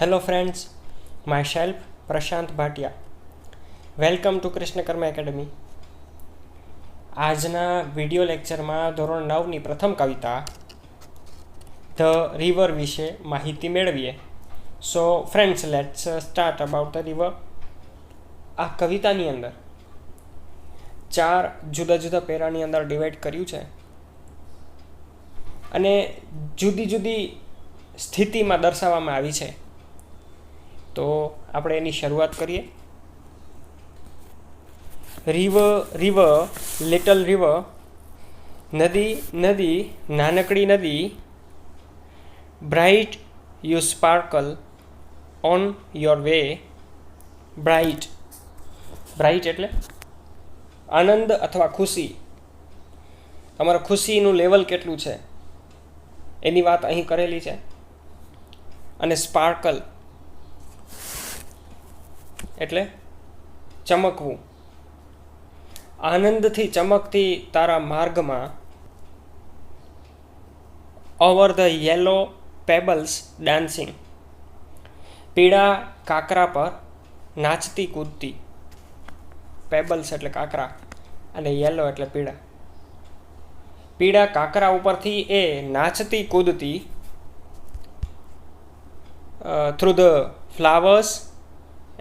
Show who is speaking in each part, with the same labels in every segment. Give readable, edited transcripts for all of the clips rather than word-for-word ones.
Speaker 1: Hello friends, myself Prashant Bhatia. Welcome to Krishna કર્મ academy. આજના video લેક્ચરમાં ધોરણ 9ની પ્રથમ કવિતા ધ રિવર વિશે માહિતી મેળવીએ. So friends, let's start about the river. આ કવિતાની અંદર 4 જુદા જુદા પેરાની અંદર ડિવાઈડ કર્યું છે અને જુદી જુદી સ્થિતિમાં દર્શાવવામાં આવી છે. તો આપણે એની શરૂઆત કરીએ. રિવર, લિટલ રિવર, નદી, નાનકડી નદી. Bright you sparkle on your way. Bright એટલે આનંદ અથવા ખુશી. તમારા ખુશીનું લેવલ કેટલું છે એની વાત અહીં કરેલી છે. અને સ્પાર્કલ એટલે ચમકવું. આનંદથી ચમકતી તારા માર્ગમાં. Over the yellow pebbles dancing. પીળા કાંકરા પર નાચતી કૂદતી. પેબલ્સ એટલે કાંકરા અને યેલો એટલે પીળા. પીળા કાંકરા ઉપરથી એ નાચતી કૂદતી. Through the flowers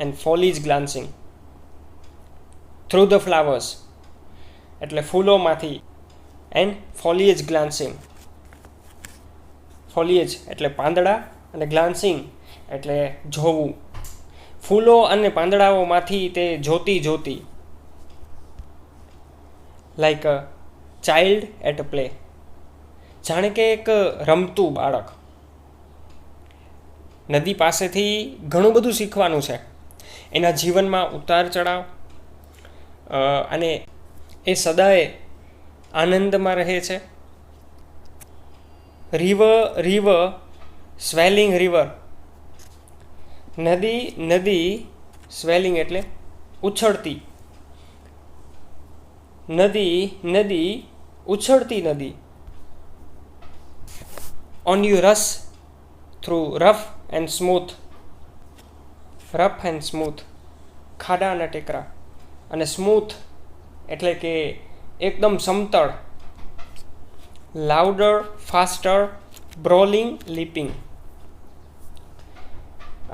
Speaker 1: and foliage glancing. Through the flowers એટલે ફૂલોમાંથી. એન્ડ ફોલિયેજ ગ્લાન્સિંગ. ફોલિયેજ એટલે પાંદડા અને ગ્લાન્સિંગ એટલે જોવું. ફૂલો અને પાંદડાઓમાંથી તે જોતી. Like a child at a play. જાણે કે એક રમતું બાળક. નદી પાસેથી ઘણું બધું શીખવાનું છે. એના જીવનમાં ઉતાર ચઢાવ અને એ સદાય આનંદમાં રહે છે. River, swelling river. નદી, સ્વેલિંગ એટલે ઉછળતી. નદી, ઉછળતી નદી. On you rush through rough and smooth. ખાડા અને ટેકરા. અને સ્મૂથ એટલે કે એકદમ સમતળ. Louder, faster, બ્રોલિંગ, લીપિંગ.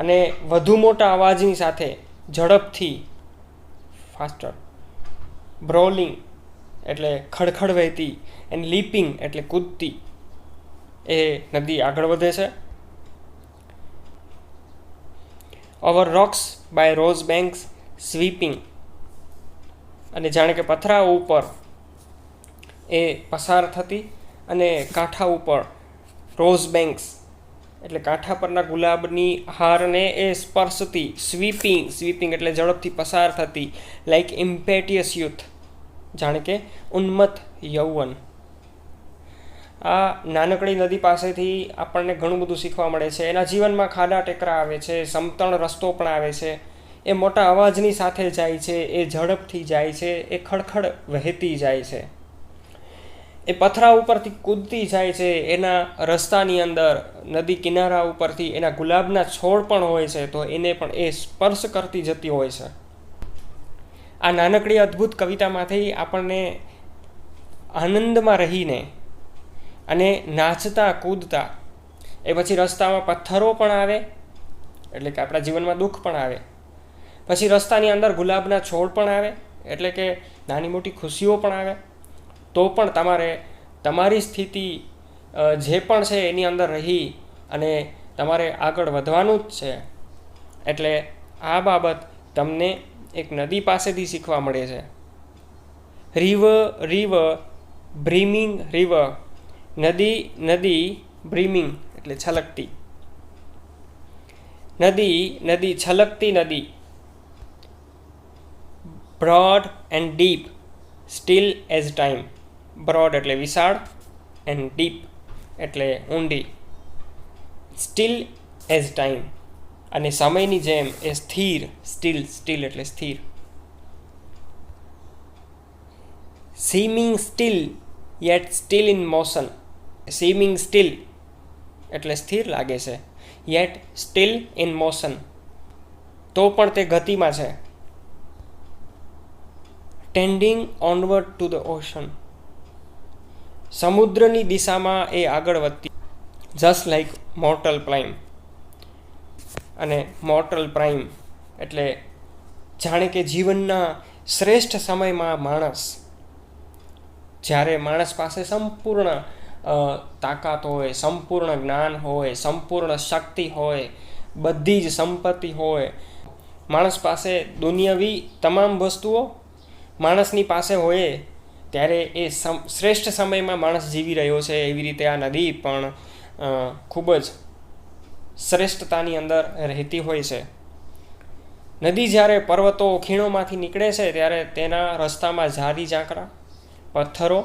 Speaker 1: અને વધુ મોટા અવાજની સાથે ઝડપથી. ફાસ્ટર. બ્રોલિંગ એટલે ખડખડ વહેતી. એન્ડ લીપિંગ એટલે કૂદતી. એ નદી આગળ વધે છે. Over rocks by rose banks sweeping. અને જાણે કે પથરાઓ ઉપર એ પસાર થતી અને કાંઠા ઉપર રોઝ બેન્ક્સ એટલે કાંઠા પરના ગુલાબની હારને એ સ્પર્શતી. સ્વીપિંગ એટલે ઝડપથી પસાર થતી. લાઈક ઇમ્પેટિયસ યુથ જાણે કે ઉન્મત્ત યૌવન. આ નાનકડી નદી પાસેથી આપણને ઘણું બધું શીખવા મળે છે. એના જીવનમાં ખાડા ટેકરા આવે છે, સમતળ રસ્તો પણ આવે છે. એ મોટા અવાજની સાથે જાય છે, એ ઝડપથી જાય છે, એ ખડખડ વહેતી જાય છે. એ પથરા ઉપરથી કૂદતી જાય છે. એના રસ્તાની અંદર નદી કિનારા ઉપરથી એના ગુલાબના છોડ પણ હોય છે, તો એને પણ એ સ્પર્શ કરતી જતી હોય છે. આ નાનકડી અદ્ભુત કવિતામાંથી આપણને આનંદમાં રહીને અને નાચતા કૂદતા. એ પછી રસ્તામાં પથ્થરો પણ આવે એટલે કે આપણા જીવનમાં દુઃખ પણ આવે. પછી રસ્તાની અંદર ગુલાબના છોડ પણ આવે એટલે કે નાની મોટી ખુશીઓ પણ આવે. તો પણ તમારે તમારી સ્થિતિ જે પણ છે એની અંદર રહી અને તમારે આગળ વધવાનું જ છે. એટલે આ બાબત તમને એક નદી પાસેથી શીખવા મળે છે. River, brimming river. નદી, બ્રીમિંગ એટલે છલકતી. નદી, છલકતી નદી. Broad and deep, still as time. Broad એટલે વિશાળ એન્ડ ડીપ એટલે ઊંડી. સ્ટીલ એઝ ટાઈમ અને સમયની જેમ એ સ્થિર. સ્ટીલ એટલે સ્થિર. સીમિંગ steel yet still in motion. Seeming still એટલે સ્થિર લાગે છે. યેટ સ્ટીલ ઇન મોશન, તો પણ તે ગતિમાં છે. Tending onward to the ocean, સમુદ્રની દિશામાં એ આગળ વધતી. જસ્ટ લાઈક મોર્ટલ પ્રાઇમ, અને મોર્ટલ પ્રાઇમ એટલે જાણે કે જીવનના શ્રેષ્ઠ સમયમાં માણસ, જ્યારે માણસ પાસે સંપૂર્ણ તાકાત હોય, સંપૂર્ણ જ્ઞાન હોય, સંપૂર્ણ શક્તિ હોય, બધી જ સંપત્તિ હોય, માણસ પાસે દુનિયાવી તમામ વસ્તુઓ માણસની પાસે હોય, ત્યારે એ શ્રેષ્ઠ સમયમાં માણસ જીવી રહ્યો છે. એવી રીતે આ નદી પણ ખૂબ જ શ્રેષ્ઠતાની અંદર રહેતી હોય છે. નદી જ્યારે પર્વતો ખીણોમાંથી નીકળે છે ત્યારે તેના રસ્તામાં ઝાડી ઝાંકરા, પથ્થરો,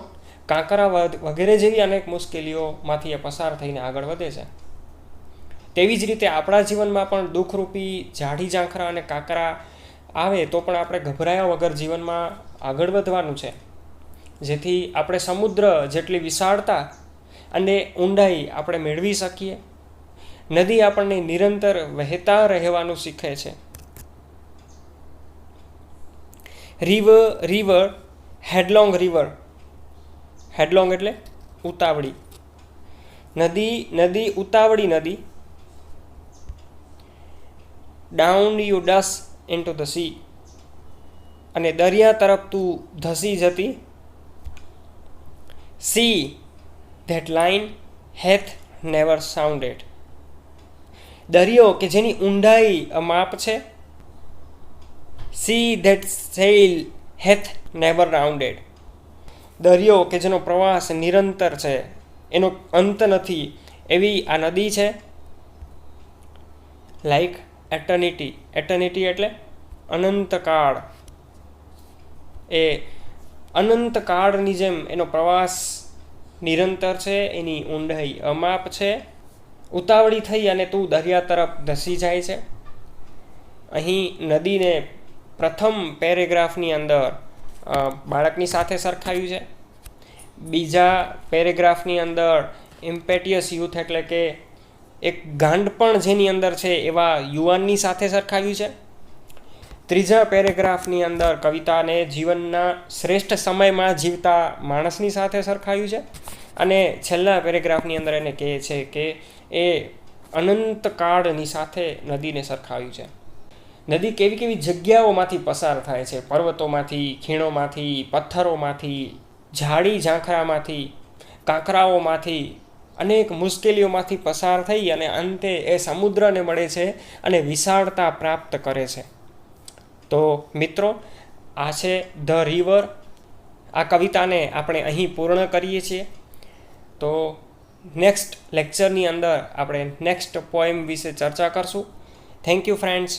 Speaker 1: કાંકરા વગેરે જેવી અનેક મુશ્કેલીઓમાંથી એ પસાર થઈને આગળ વધે છે. તેવી જ રીતે આપણા જીવનમાં પણ દુઃખરૂપી ઝાડી ઝાંખરા અને કાંકરા આવે તો પણ આપણે ગભરાયા વગર જીવનમાં આગળ વધવાનું છે, જેથી આપણે સમુદ્ર જેટલી વિશાળતા અને ઊંડાઈ આપણે મેળવી શકીએ. નદી આપણને નિરંતર વહેતા રહેવાનું શીખે છે. રિવર હેડલોંગ રિવર, હેડલોંગ એટલે ઉતાવળી. નદી ઉતાવળી નદી. Down you dash into the sea, અને દરિયા તરફ તું ધસી જતી. Sea that line hath never sounded, દરિયો કે જેની ઊંડાઈ અમાપ છે. Sea that sail hath never rounded, દરિયો કે જેનો પ્રવાસ નિરંતર છે, એનો અંત નથી, એવી આ નદી છે. લાઈક એટર્નિટી, એટર્નિટી એટલે અનંતકાળ, એ અનંતકાળની જેમ એનો પ્રવાસ નિરંતર છે, એની ઊંડાઈ અમાપ છે. ઉતાવળી થઈ અને તું દરિયા તરફ ધસી જાય છે. અહીં નદીને પ્રથમ પેરેગ્રાફની અંદર બાળકની સાથે સરખાવ્યું છે. બીજા પેરેગ્રાફની અંદર ઇમ્પેટિયસ યુથ એટલે કે એક ગાંડપણ જેની અંદર છે એવા યુવાનની સાથે સરખાવ્યું છે. ત્રીજા પેરેગ્રાફની અંદર કવિતાને જીવનના શ્રેષ્ઠ સમયમાં જીવતા માણસની સાથે સરખાવ્યું છે. અને છેલ્લા પેરેગ્રાફની અંદર એને કહે છે કે એ અનંતકાળની સાથે નદીને સરખાવ્યું છે. નદી કેવી કેવી જગ્યાઓમાંથી પસાર થાય છે, પર્વતોમાંથી, ખીણોમાંથી, પથ્થરોમાંથી, ઝાડી ઝાંખરામાંથી, કાંકરાઓમાંથી, અનેક મુશ્કેલીઓમાંથી પસાર થઈ અને અંતે એ સમુદ્રને મળે છે અને વિશાળતા પ્રાપ્ત કરે છે. તો મિત્રો, આ છે ધ રિવર. આ કવિતાને આપણે અહીં પૂર્ણ કરીએ છીએ. તો નેક્સ્ટ લેક્ચરની અંદર આપણે નેક્સ્ટ પોએમ વિશે ચર્ચા કરશું. Thank you friends.